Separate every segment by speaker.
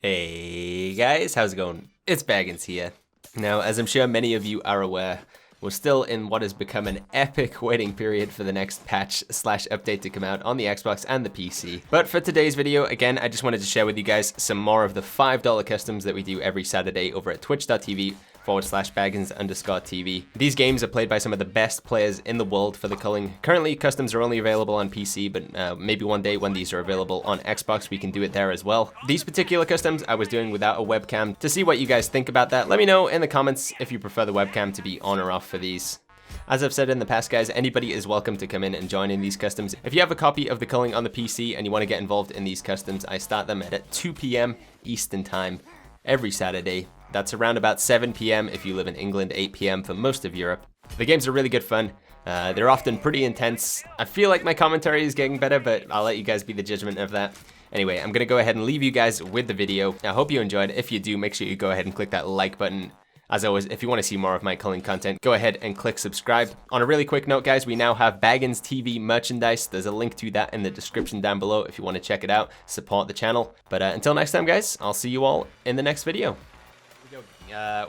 Speaker 1: Hey guys, how's it going? It's Baggins here. Now, as I'm sure many of you are aware, we're still in what has become an epic waiting period for the next patch/update to come out on the Xbox and the PC. But for today's video, again, I just wanted to share with you guys some more of the $5 customs that we do every Saturday over at twitch.tv/Baggins_TV. These games are played by some of the best players in the world for the culling. Currently, customs are only available on PC, but maybe one day when these are available on Xbox, we can do it there as well. These particular customs I was doing without a webcam. To see what you guys think about that, let me know in the comments if you prefer the webcam to be on or off for these. As I've said in the past, guys, anybody is welcome to come in and join in these customs. If you have a copy of the culling on the PC and you want to get involved in these customs, I start them at 2 p.m. Eastern time every Saturday. That's around about 7 p.m. if you live in England, 8 p.m. for most of Europe. The games are really good fun. They're often pretty intense. I feel like my commentary is getting better, but I'll let you guys be the judgment of that. Anyway, I'm going to go ahead and leave you guys with the video. I hope you enjoyed. If you do, make sure you go ahead and click that like button. As always, if you want to see more of my culling content, go ahead and click subscribe. On a really quick note, guys, we now have BagginsTV merchandise. There's a link to that in the description down below if you want to check it out, support the channel. But until next time, guys, I'll see you all in the next video.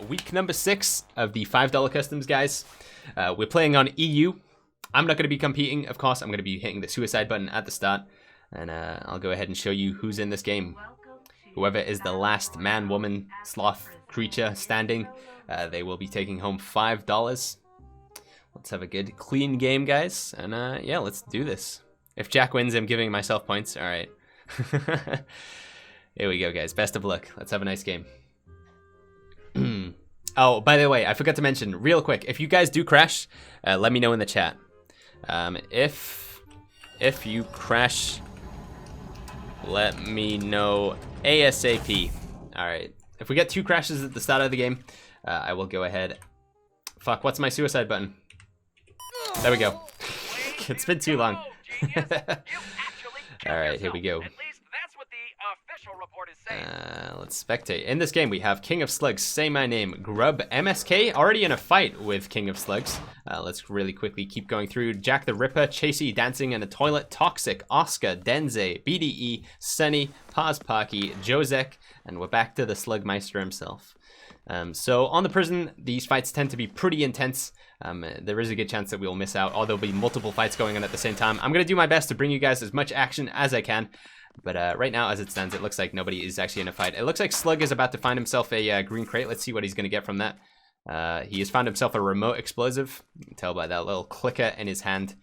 Speaker 1: Week number 6 of the $5 customs, guys. We're playing on EU. I'm not going to be competing, of course. I'm going to be hitting the suicide button at the start. And I'll go ahead and show you who's in this game. Whoever is the last man, woman, sloth, creature standing, they will be taking home $5. Let's have a good, clean game, guys. And yeah, let's do this. If Jack wins, I'm giving myself points. All right. Here we go, guys. Best of luck. Let's have a nice game. Oh, by the way, I forgot to mention real quick, if you guys do crash, let me know in the chat. If you crash, let me know ASAP. All right. If we get 2 crashes at the start of the game, I will go ahead. Fuck, what's my suicide button? There we go. It's been too long. All right, here we go. Let's spectate. In this game, we have King of Slugs, Say My Name, Grub, MSK, already in a fight with King of Slugs. Let's really quickly keep going through. Jack the Ripper, Chasey, Dancing in the Toilet, Toxic, Oscar, Denze, BDE, Sunny, Paz Parky, Josek, and we're back to the Slugmeister himself. So on the prison, these fights tend to be pretty intense. There is a good chance that we'll miss out, or there'll be multiple fights going on at the same time. I'm going to do my best to bring you guys as much action as I can. But right now, as it stands, it looks like nobody is actually in a fight. It looks like Slug is about to find himself a green crate. Let's see what he's going to get from that. He has found himself a remote explosive. You can tell by that little clicker in his hand.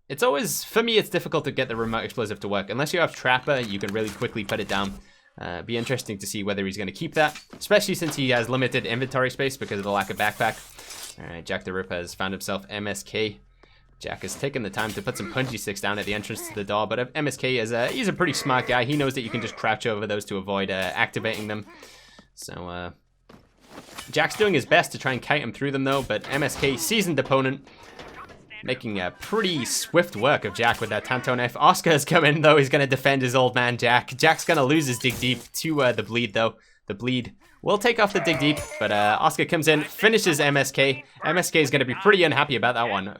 Speaker 1: It's always, for me, it's difficult to get the remote explosive to work. Unless you have Trapper, you can really quickly put it down. Be interesting to see whether he's going to keep that, especially since he has limited inventory space because of the lack of backpack. All right, Jack the Ripper has found himself MSK. Jack has taken the time to put some punji sticks down at the entrance to the door, but MSK is he's a pretty smart guy. He knows that you can just crouch over those to avoid activating them. So Jack's doing his best to try and kite him through them though, but MSK, seasoned opponent, making a pretty swift work of Jack with that Tanto knife. Oscar has come in though. He's going to defend his old man Jack. Jack's going to lose his dig deep to the bleed though. The bleed will take off the dig deep, but Oscar comes in, finishes MSK. MSK is going to be pretty unhappy about that one.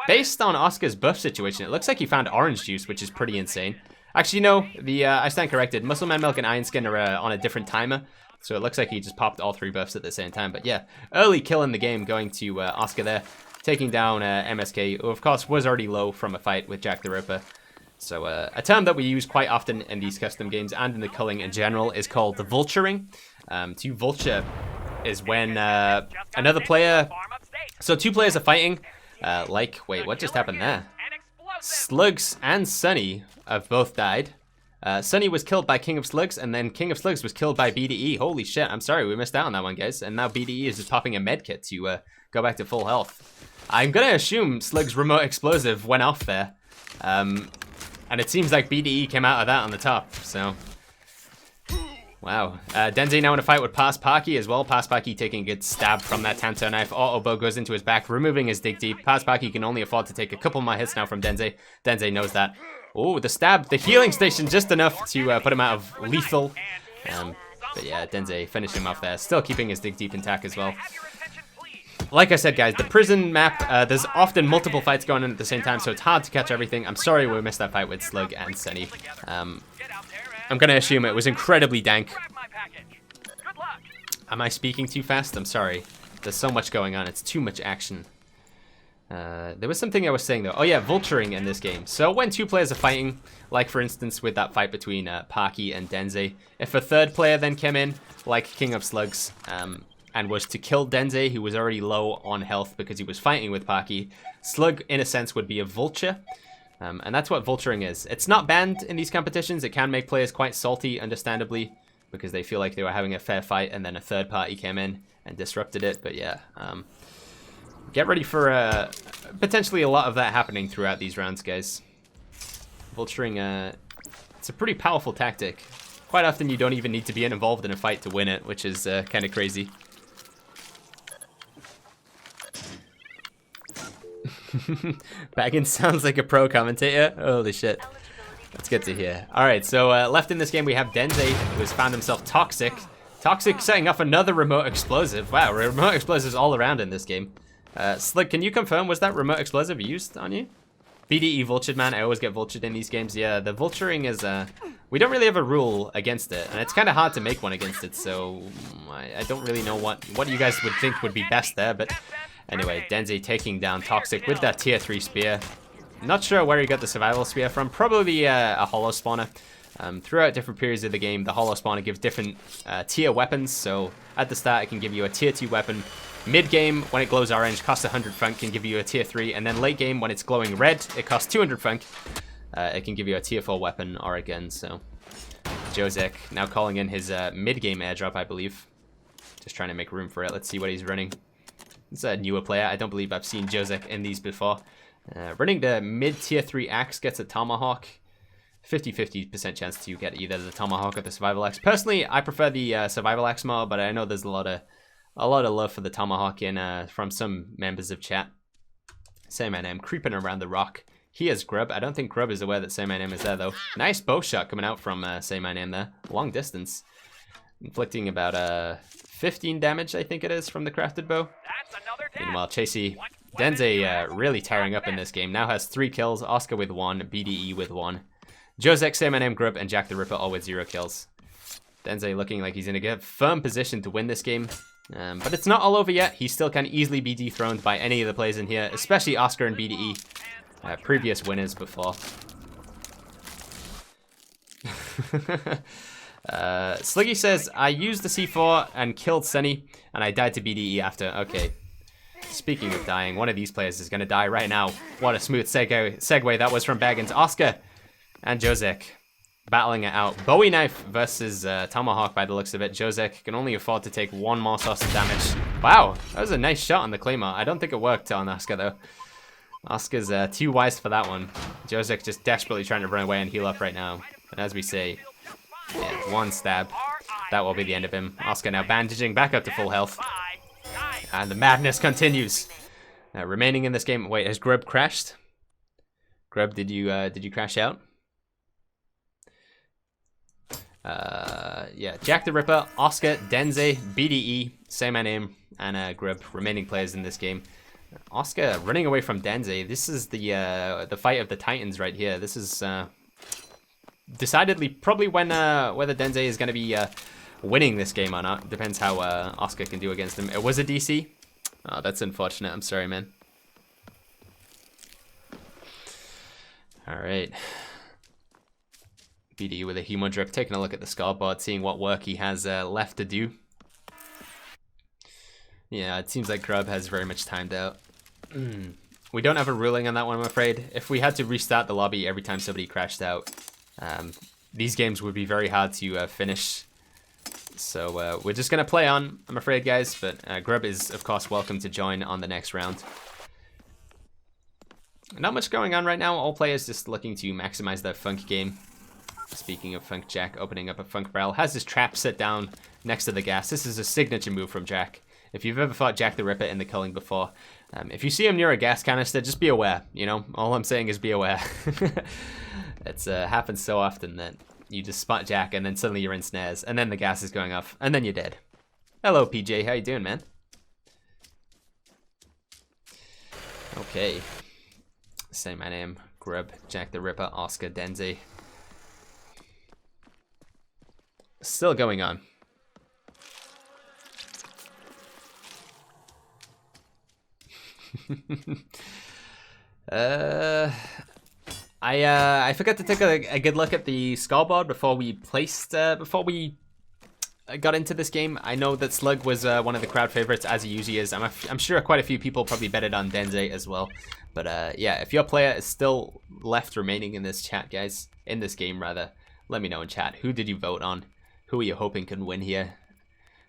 Speaker 1: Based on Oscar's buff situation, it looks like he found orange juice, which is pretty insane. Actually, no, I stand corrected. Muscleman Milk and Iron Skin are on a different timer, so it looks like he just popped all 3 buffs at the same time. But yeah, early kill in the game going to Oscar there, taking down MSK, who of course was already low from a fight with Jack the Ripper. So a term that we use quite often in these custom games and in the culling in general is called the vulturing. To vulture is when another player... So 2 players are fighting. Wait, what just happened there? Slugs and Sunny have both died. Sunny was killed by King of Slugs, and then King of Slugs was killed by BDE. Holy shit, I'm sorry, we missed out on that one, guys. And now BDE is just popping a medkit to go back to full health. I'm going to assume Slug's remote explosive went off there. And it seems like BDE came out of that on the top, so... Wow. Denze now in a fight with Paz Parky as well. Paz Parky taking a good stab from that Tanto knife. Auto bow goes into his back, removing his dig deep. Paz Parky can only afford to take a couple more hits now from Denze. Denze knows that. Oh, the stab, the healing station just enough to put him out of lethal. But yeah, Denze finished him off there. Still keeping his dig deep intact as well. Like I said, guys, the prison map, there's often multiple fights going on at the same time, so it's hard to catch everything. I'm sorry we missed that fight with Slug and Sunny. I'm gonna assume it was incredibly dank. Am I speaking too fast? I'm sorry. There's so much going on. It's too much action. There was something I was saying though. Oh yeah, vulturing in this game. So when two players are fighting, like for instance with that fight between Parky and Dentes, if a third player then came in, like King of Slugs, and was to kill Dentes, who was already low on health because he was fighting with Parky, Slug in a sense would be a vulture. And that's what vulturing is. It's not banned in these competitions. It can make players quite salty, understandably, because they feel like they were having a fair fight and then a third party came in and disrupted it. But yeah, get ready for potentially a lot of that happening throughout these rounds, guys. Vulturing, it's a pretty powerful tactic. Quite often you don't even need to be involved in a fight to win it, which is kind of crazy. Baggins sounds like a pro commentator. Holy shit. That's good to hear. Alright, so left in this game we have Dentes, who has found himself Toxic. Toxic setting off another remote explosive. Wow, remote explosives all around in this game. Slick, can you confirm, was that remote explosive used on you? BDE vultured, man. I always get vultured in these games. Yeah, the vulturing is, we don't really have a rule against it, and it's kind of hard to make one against it, so I don't really know what you guys would think would be best there, but anyway, Dentes taking down Toxic with that tier 3 spear. Not sure where he got the survival spear from, probably a hollow spawner. Throughout different periods of the game, the hollow spawner gives different tier weapons, so at the start it can give you a tier 2 weapon. Mid-game, when it glows orange, costs 100 funk, can give you a tier 3, and then late game, when it's glowing red, it costs 200 funk. It can give you a tier 4 weapon or a gun, so Josek now calling in his mid-game airdrop, I believe. Just trying to make room for it. Let's see what he's running. It's a newer player. I don't believe I've seen Josek in these before. Running the mid-tier 3 axe gets a tomahawk. 50-50% chance to get either the tomahawk or the survival axe. Personally, I prefer the survival axe more, but I know there's a lot of love for the tomahawk in from some members of chat. Say my name, creeping around the rock. He has Grub. I don't think Grub is aware that Say My Name is there though. Nice bow shot coming out from Say My Name there. Long distance. Inflicting about 15 damage, I think it is, from the crafted bow. Meanwhile, Chasey Dentes really tearing up in this game. Now has 3 kills, Oscar with 1, BDE with 1. Josek, Say My Name, Grub, and Jack the Ripper all with 0 kills. Dentes looking like he's in a good, firm position to win this game. But it's not all over yet. He still can easily be dethroned by any of the players in here, especially Oscar and BDE. Previous winners before. Sliggy says, I used the C4 and killed Sunny, and I died to BDE after. Okay. Speaking of dying, one of these players is going to die right now. What a smooth segue that was from Baggins. Oscar and Josek battling it out. Bowie knife versus Tomahawk by the looks of it. Josek can only afford to take 1 more source of damage. Wow, that was a nice shot on the Claymore. I don't think it worked on Oscar though. Oscar's too wise for that one. Josek just desperately trying to run away and heal up right now. And as we say, yeah, 1 stab. That will be the end of him. Oscar now bandaging back up to full health. And the madness continues. Remaining in this game. Wait, has Grub crashed? Grub, did you crash out? Yeah, Jack the Ripper, Oscar, Dentes, BDE, Say My Name, and Grub, remaining players in this game. Oscar running away from Dentes. This is the fight of the Titans right here. This is decidedly probably when whether Dentes is going to be winning this game or not. Depends how Oscar can do against him. It was a DC. Oh, that's unfortunate. I'm sorry, man. All right. BDE with a Humo Drip, taking a look at the scoreboard, seeing what work he has left to do. Yeah, it seems like Grub has very much timed out. We don't have a ruling on that one, I'm afraid. If we had to restart the lobby every time somebody crashed out, these games would be very hard to finish. So we're just going to play on, I'm afraid, guys. But Grub is, of course, welcome to join on the next round. Not much going on right now. All players just looking to maximize their funk game. Speaking of Funk, Jack opening up a Funk barrel. Has his trap set down next to the gas. This is a signature move from Jack. If you've ever fought Jack the Ripper in the Culling before, if you see him near a gas canister, just be aware, you know? All I'm saying is be aware. It's happens so often that you just spot Jack and then suddenly you're in snares, and then the gas is going off, and then you're dead. Hello, PJ. How you doing, man? Okay. Say my name. Grub, Jack the Ripper, Oscar, Dentes. Still going on. I forgot to take a good look at the scoreboard before we got into this game. I know that Slug was one of the crowd favorites, as he usually is. I'm sure quite a few people probably betted on Dentes as well. But yeah, if your player is still left remaining in this chat, guys, in this game rather, let me know in chat. Who did you vote on? Who are you hoping can win here?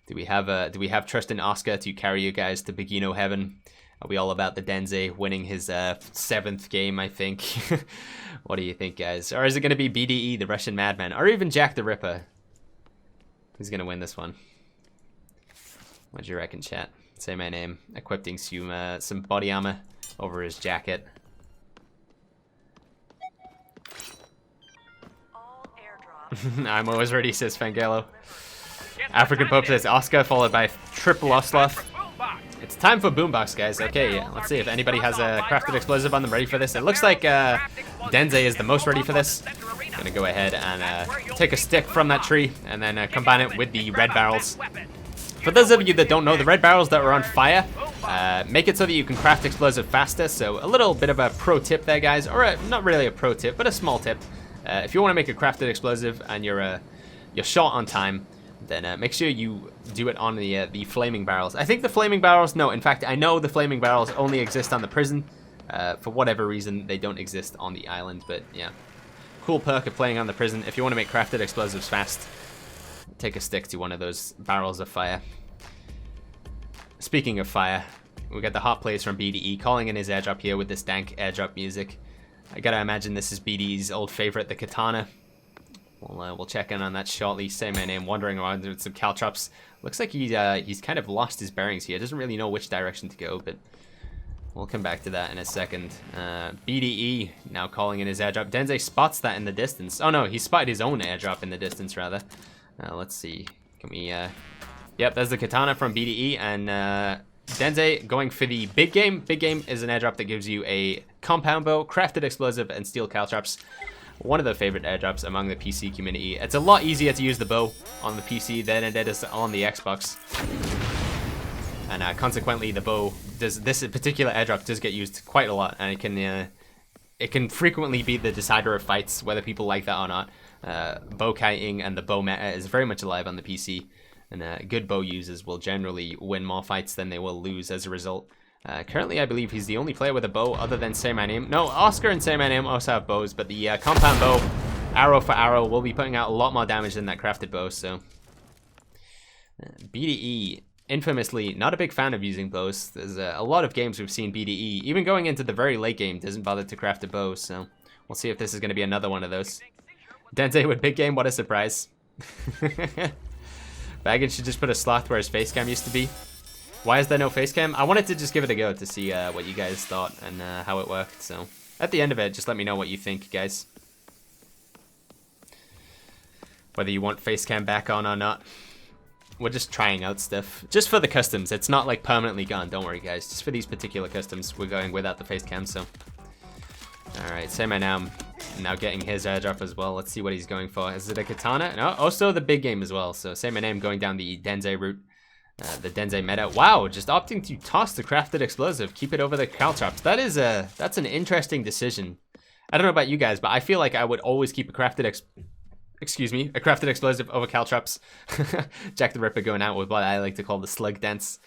Speaker 1: Do we have trust in Oscar to carry you guys to Beginno heaven? Are we all about the Denze winning his 7th game, I think? What do you think, guys? Or is it going to be BDE, the Russian madman? Or even Jack the Ripper? Who's going to win this one? What do you reckon, chat? Say my name. Equipping some body armor over his jacket. I'm always ready, says Fangelo. African Pope says Oscar, followed by triple Osloth. It's time for Boombox, guys. Okay, let's see if anybody has a crafted explosive on them ready for this. It looks like Denze is the most ready for this. Gonna go ahead and take a stick from that tree and then combine it with the red barrels. For those of you that don't know, the red barrels that are on fire make it so that you can craft explosive faster. So a little bit of a pro tip there, guys, or not really a pro tip, but a small tip. If you want to make a crafted explosive and you're short on time, then make sure you do it on the flaming barrels. I think the flaming barrels, no, in fact, I know the flaming barrels only exist on the prison. For whatever reason, they don't exist on the island, but yeah. Cool perk of playing on the prison. If you want to make crafted explosives fast, take a stick to one of those barrels of fire. Speaking of fire, we got the hot plays from BDE calling in his airdrop here with this dank airdrop music. I gotta imagine this is BDE's old favorite, the katana. We'll check in on that shortly. Say my name, wandering around with some caltrops. Looks like he's kind of lost his bearings here. Doesn't really know which direction to go, but we'll come back to that in a second. BDE now calling in his airdrop. Denze spots that in the distance. Oh no, he spotted his own airdrop in the distance rather. Let's see. Can we? Yep, there's the katana from BDE, and Denze going for the big game. Big game is an airdrop that gives you a compound bow, crafted explosive, and steel caltrops. One of the favorite airdrops among the PC community. It's a lot easier to use the bow on the PC than it is on the Xbox. And consequently, the bow does, this particular airdrop does get used quite a lot, and it can frequently be the decider of fights, whether people like that or not. Bow kiting and the bow meta is very much alive on the PC, and good bow users will generally win more fights than they will lose as a result. Currently, I believe he's the only player with a bow other than Say My Name. No, Oscar and Say My Name also have bows, but the compound bow, arrow for arrow, will be putting out a lot more damage than that crafted bow, so... BDE, infamously, not a big fan of using bows. There's a lot of games we've seen BDE, even going into the very late game, doesn't bother to craft a bow, so... We'll see if this is going to be another one of those. Dente with big game, what a surprise. Baggins should just put a sloth where his face cam used to be. Why is there no face cam? I wanted to just give it a go to see what you guys thought and how it worked. So at the end of it, just let me know what you think, guys. Whether you want face cam back on or not. We're just trying out stuff. Just for the customs. It's not like permanently gone. Don't worry, guys. Just for these particular customs, we're going without the face cam. So, all right. Say my name. Now getting his airdrop as well. Let's see what he's going for. Is it a katana? No. Also the big game as well. So say my name going down the Denze route. The Denze meta. Wow, just opting to toss the crafted explosive. Keep it over the caltrops. That's an interesting decision. I don't know about you guys, but I feel like I would always keep a crafted explosive over caltrops. Jack the Ripper going out with what I like to call the slug dance.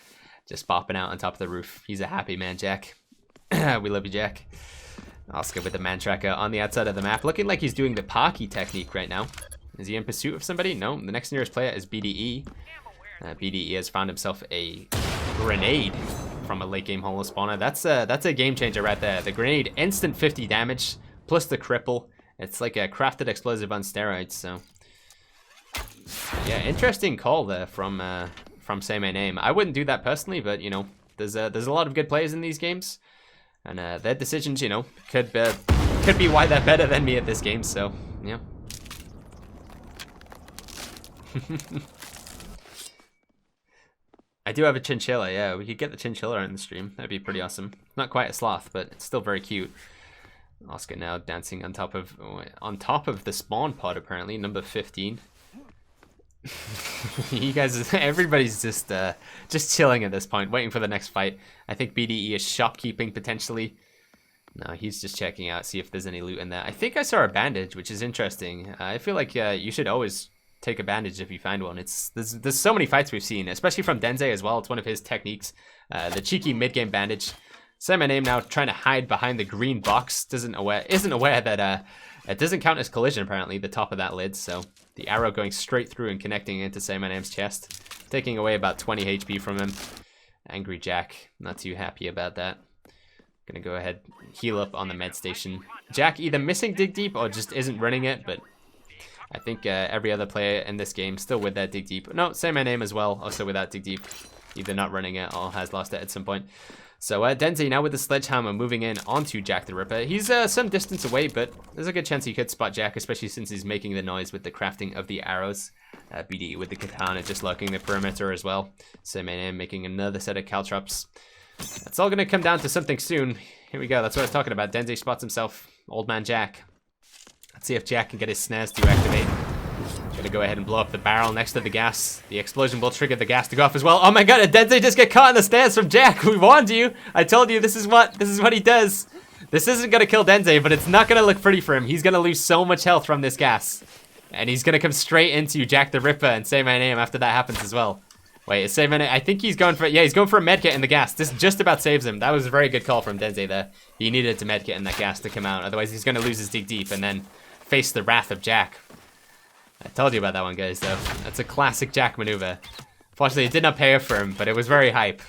Speaker 1: Just bopping out on top of the roof. He's a happy man, Jack. We love you, Jack. Oscar with the man tracker on the outside of the map. Looking like he's doing the Parky technique right now. Is he in pursuit of somebody? No, the next nearest player is BDE. BDE has found himself a grenade from a late game holo spawner. That's a game changer right there. The grenade, instant 50 damage, plus the cripple. It's like a crafted explosive on steroids, so... Yeah, interesting call there from Say My Name. I wouldn't do that personally, but, you know, there's a lot of good players in these games. And their decisions, you know, could be why they're better than me at this game, so, yeah. I do have a chinchilla, yeah. We could get the chinchilla in the stream. That'd be pretty awesome. Not quite a sloth, but it's still very cute. Oscar now dancing on top of the spawn pod, apparently, number 15. You guys, everybody's just chilling at this point, waiting for the next fight. I think BDE is shopkeeping potentially. No, he's just checking out, see if there's any loot in there. I think I saw a bandage, which is interesting. I feel like you should always take a bandage if you find one. There's so many fights we've seen, especially from Dentes as well. It's one of his techniques. The cheeky mid-game bandage. Say my name now, trying to hide behind the green box. Isn't aware that it doesn't count as collision, apparently, the top of that lid. So the arrow going straight through and connecting into Say My Name's chest, taking away about 20 HP from him. Angry Jack, not too happy about that. Gonna go ahead, heal up on the med station. Jack either missing Dig Deep or just isn't running it, but I think every other player in this game still with that Dig Deep. No, Say My Name as well, also without Dig Deep. Either not running it or has lost it at some point. So Dentes now with the sledgehammer moving in onto Jack the Ripper. He's some distance away, but there's a good chance he could spot Jack, especially since he's making the noise with the crafting of the arrows. BD with the katana just lurking the perimeter as well. Say My Name making another set of caltrops. That's all going to come down to something soon. Here we go, that's what I was talking about. Dentes spots himself, Old Man Jack. Let's see if Jack can get his snares to activate. Gonna go ahead and blow up the barrel next to the gas. The explosion will trigger the gas to go off as well. Oh my god, did Dente just get caught in the snares from Jack? We warned you. I told you this is what he does. This isn't gonna kill Dente, but it's not gonna look pretty for him. He's gonna lose so much health from this gas. And he's gonna come straight into Jack the Ripper and Say My Name after that happens as well. Wait, is Say My Name? I think he's going for, yeah, he's going for a medkit in the gas. This just about saves him. That was a very good call from Dente there. He needed to medkit in that gas to come out. Otherwise he's gonna lose his Dig Deep and then face the wrath of Jack. I told you about that one, guys, though. That's a classic Jack maneuver. Fortunately, it did not pay off for him, but it was very hype.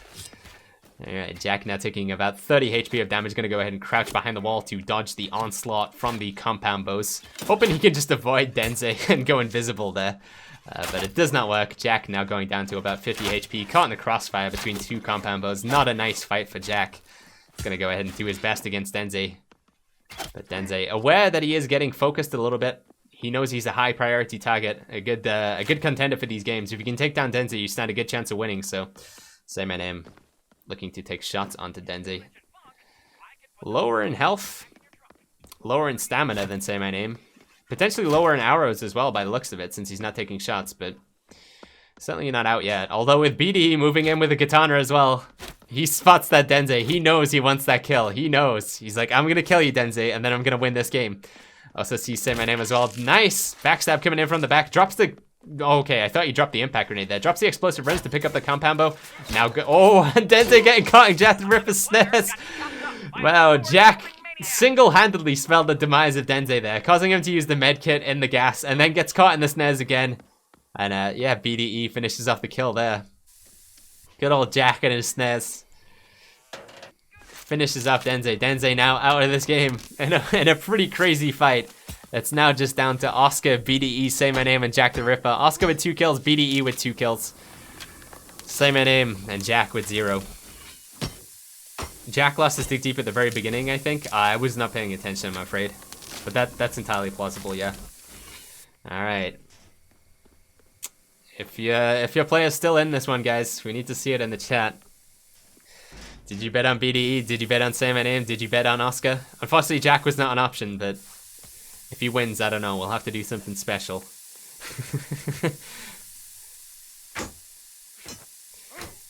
Speaker 1: Alright, Jack now taking about 30 HP of damage. Gonna go ahead and crouch behind the wall to dodge the onslaught from the compound bows. Hoping he can just avoid Dente and go invisible there. But it does not work. Jack now going down to about 50 HP. Caught in the crossfire between two compound bows. Not a nice fight for Jack. He's gonna go ahead and do his best against Dente. But Dente, aware that he is getting focused a little bit. He knows he's a high priority target, a good contender for these games. If you can take down Dente, you stand a good chance of winning. So, Say My Name, looking to take shots onto Dente. Lower in health, lower in stamina than Say My Name. Potentially lower in arrows as well by the looks of it, since he's not taking shots, but certainly not out yet. Although with BD moving in with a katana as well, he spots that Dente. He knows he wants that kill. He knows. He's like, I'm gonna kill you, Dente, and then I'm gonna win this game. Also see Say My Name as well. Nice! Backstab coming in from the back. Drops the... Okay, I thought he dropped the impact grenade there. Drops the explosive runs to pick up the compound bow. Now go... Oh, and Dente getting caught in Jack the Ripper's snares. Wow, Jack single-handedly spelled the demise of Dente there, causing him to use the med kit in the gas, and then gets caught in the snares again. And yeah, BDE finishes off the kill there. Good old Jack and his snares. Finishes off Dente. Dente now out of this game in a pretty crazy fight. It's now just down to Oscar, BDE, Say My Name, and Jack the Ripper. Oscar with 2 kills, BDE with 2 kills. Say My Name, and Jack with 0. Jack lost his Dig Deep at the very beginning, I think. I was not paying attention, I'm afraid. But that's entirely plausible, yeah. Alright. If your player's still in this one, guys, we need to see it in the chat. Did you bet on BDE? Did you bet on Say My Name? Did you bet on Oscar? Unfortunately, Jack was not an option, but if he wins, I don't know. We'll have to do something special.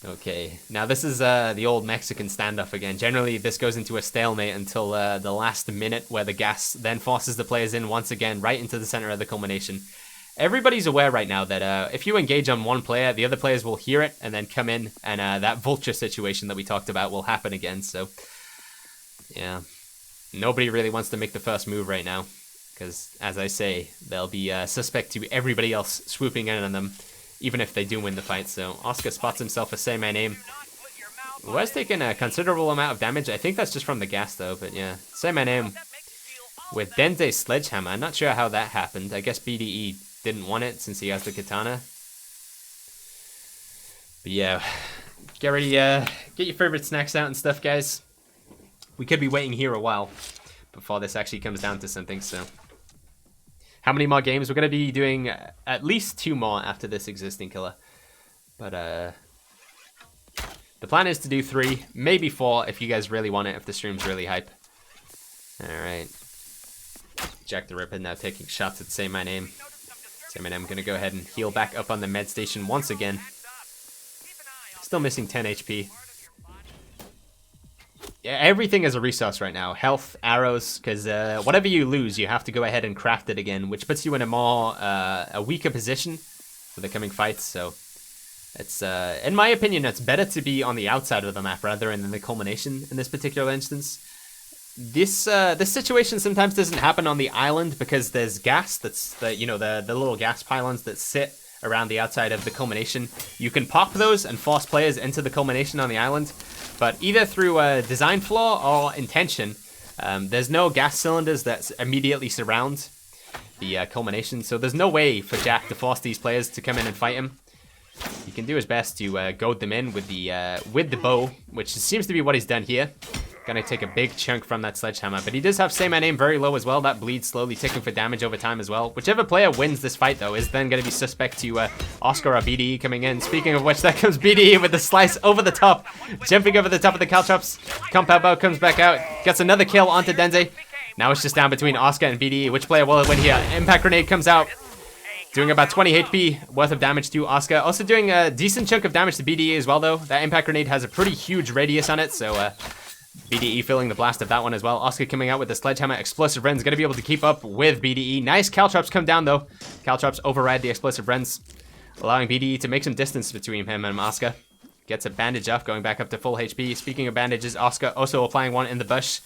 Speaker 1: Okay, now this is the old Mexican standoff again. Generally, this goes into a stalemate until the last minute, where the gas then forces the players in once again, right into the center of the culmination. Everybody's aware right now that if you engage on one player, the other players will hear it and then come in, and that vulture situation that we talked about will happen again. So, yeah, nobody really wants to make the first move right now, because, as I say, they'll be suspect to everybody else swooping in on them, even if they do win the fight. So, Oscar spots himself as Say My Name. Was taking a considerable amount of damage. I think that's just from the gas, though, but yeah. Say My Name with Dente's sledgehammer. I'm not sure how that happened. I guess BDE didn't want it since he has the katana. But yeah, get ready, get your favorite snacks out and stuff, guys. We could be waiting here a while before this actually comes down to something, so. How many more games? We're going to be doing at least 2 more after this existing killer. But the plan is to do 3, maybe 4 if you guys really want it, if the stream's really hype. Alright. Jack the Ripper now taking shots at Say My Name. I'm gonna go ahead and heal back up on the med station once again. Still missing 10 HP. Yeah, everything is a resource right now. Health, arrows, because whatever you lose, you have to go ahead and craft it again, which puts you in a weaker position for the coming fights. So it's, in my opinion, it's better to be on the outside of the map rather than the culmination in this particular instance. This situation sometimes doesn't happen on the island because there's gas that's the little gas pylons that sit around the outside of the culmination. You can pop those and force players into the culmination on the island, but either through a design flaw or intention, there's no gas cylinders that immediately surround the culmination, so there's no way for Jack to force these players to come in and fight him. He can do his best to goad them in with the bow, which seems to be what he's done here. Gonna take a big chunk from that sledgehammer, but he does have Say My Name very low as well. That bleed slowly ticking for damage over time as well. Whichever player wins this fight, though, is then gonna be suspect to Oscar or BDE coming in. Speaking of which, there comes BDE with the slice over the top, jumping over the top of the caltrops. Compound bow comes back out, gets another kill onto Dentes. Now it's just down between Oscar and BDE. Which player will win here? Impact grenade comes out, doing about 20 HP worth of damage to Oscar. Also doing a decent chunk of damage to BDE as well, though. That impact grenade has a pretty huge radius on it, so BDE feeling the blast of that one as well. Oscar coming out with the sledgehammer. Explosive Wren's going to be able to keep up with BDE. Nice caltrops come down, though. Caltrops override the explosive Wrens, allowing BDE to make some distance between him and Oscar. Gets a bandage off, going back up to full HP. Speaking of bandages, Oscar also applying one in the bush.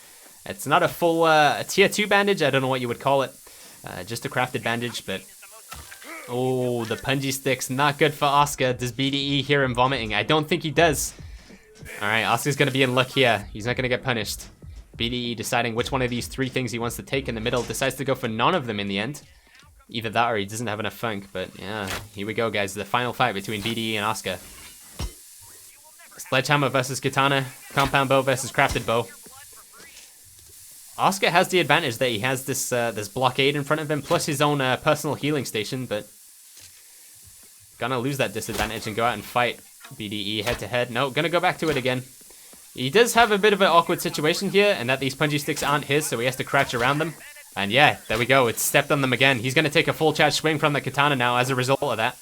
Speaker 1: It's not a full tier 2 bandage. I don't know what you would call it. Just a crafted bandage, but oh, the punji stick's not good for Oscar. Does BDE hear him vomiting? I don't think he does. Alright, Oscar's going to be in luck here. He's not going to get punished. BDE deciding which one of these 3 things he wants to take in the middle. Decides to go for none of them in the end. Either that or he doesn't have enough funk. But yeah, here we go, guys. The final fight between BDE and Oscar. Sledgehammer versus katana. Compound bow versus crafted bow. Oscar has the advantage that he has this this blockade in front of him, plus his own personal healing station, but gonna lose that disadvantage and go out and fight BDE head-to-head. No, gonna go back to it again. He does have a bit of an awkward situation here, and that these punji sticks aren't his, so he has to crouch around them. And yeah, there we go. It's stepped on them again. He's gonna take a full charge swing from the katana now as a result of that.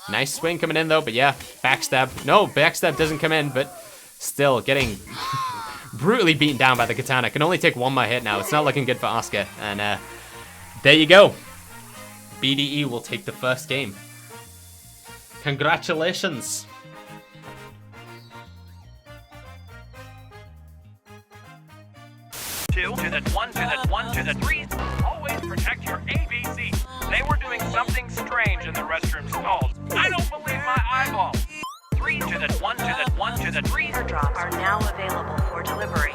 Speaker 1: Nice swing coming in, though, but yeah, backstab. No, backstab doesn't come in, but still getting brutally beaten down by the katana. Can only take one more hit now. It's not looking good for Oscar. And there you go. BDE will take the first game. Congratulations.
Speaker 2: 2 to the 1 to the 1 to the 3. Always protect your ABC. They were doing something strange in the restroom stalls. I don't believe my eyeballs. 3 to the 1 to the 1 to the 3.
Speaker 3: Airdrops are now available for delivery.